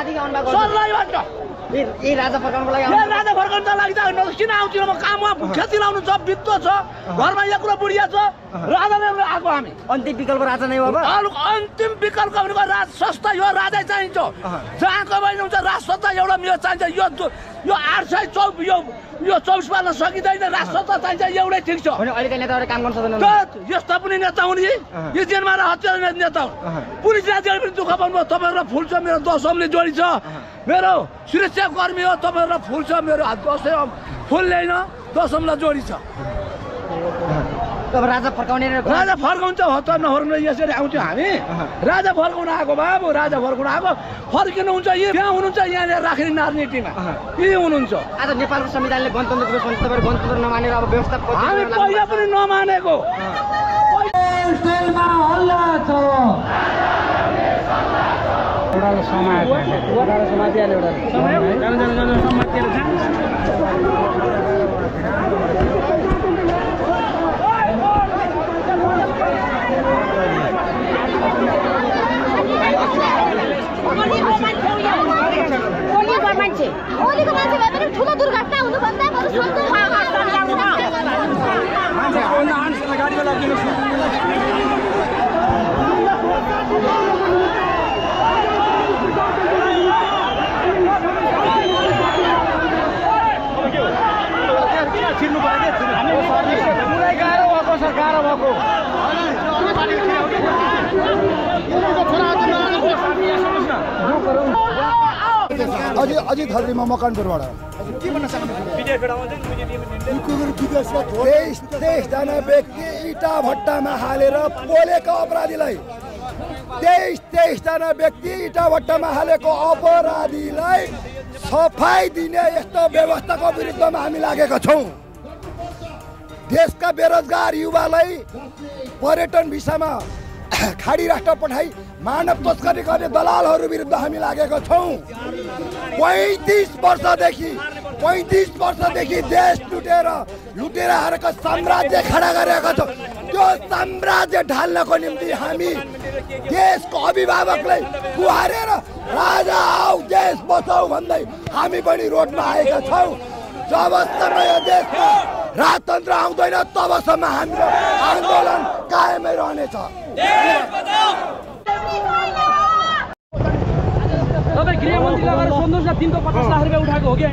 कहाँदेखि आउनु भएको सर्लाहीबाट ए राजा फर्काउनको लागि राजा फर्काउनको लागि त किन आउँछु म काममा खेती लाउनु छ बित्तो छ घरमा एकरो बुढिया छ राजाले आएको हामी अन्तिम विकल्प राजा नै हो अब अन्तिम विकल्प भनेको राज सस्ता यो राजा चाहिन्छ जहाँ कमाइ हुन्छ राज सस्ता एउटा मेरो चाहिन्छ यो 800 यो 24 पाल्न सकिँदैन राज सस्ता चाहिन्छ एउटै ठिक छ अहिलेका नेताहरू काम गर्न सक्दैन यस्ता पनि नेता हुन् यी जेलमा हत्या नेता हुन् पुलिस राज्यले पनि दुःख पाउनु तपाईँहरू फुल छ मेरो दशमले जोडी छ मेरो सुरक्षा कर्मी हो तपाईँहरू फुल छ मेरो दशम फुल ल्याइन दशमलाई जोडी छ अब राजा फर्काउने राजा फर्काउँछ हो त नफर्काउनु यसरी आउँथ्यो हामी राजा फर्काउन आएको बाबु राजा फर्काउन आएको फर्किनुहुन्छ यहाँ हुनुहुन्छ यहाँनिर राख्ने राजनीतिमा यही हुनुहुन्छ आज नेपालको संविधानले गणतन्त्र दिवस भन्छ तपाईँहरू गणतन्त्र नमानेर अब व्यवस्था हामी पहिला पनि नमानेको ओलीको मान्छे भए पनि ठुलो दुर्घटना हुनुभन्दा बरु अझै थल्रीमा मकनपुरबाट के भन्न चाहनुहुन्छ 23 जना व्यक्ति इटा भट्टामा हालेर पोलेको अपराधीलाई 23 जना व्यक्ति इटा भट्टामा हालेको अपराधीलाई सफाई दिने यस्तो व्यवस्थाको विरुद्धमा हामी लागेका छौँ। देशका बेरोजगार युवालाई पर्यटन भिसामा खाडी राष्ट्र पठाई मानव तस्करी गर्ने दलालहरू विरुद्ध हामी लागेका छौँ। 35 वर्षदेखि देश लुटेराहरूको साम्राज्य खडा गरेका छौँ। त्यो साम्राज्य ढाल्नको निम्ति हामी देशको अभिभावकलाई गुहारेर राजा आऊ देश बचाऊ भन्दै हामी पनि रोडमा आएका छौँ। जबसम्म यो देशमा राजतन्त्र आउँदैन तबसम्म हाम्रो आन्दोलन कायमै रहनेछ। तपाईँ गृहमन्त्रीलाई गएर सोध्नुहोस् न 350 लाख रुपियाँ उठाएको हो कि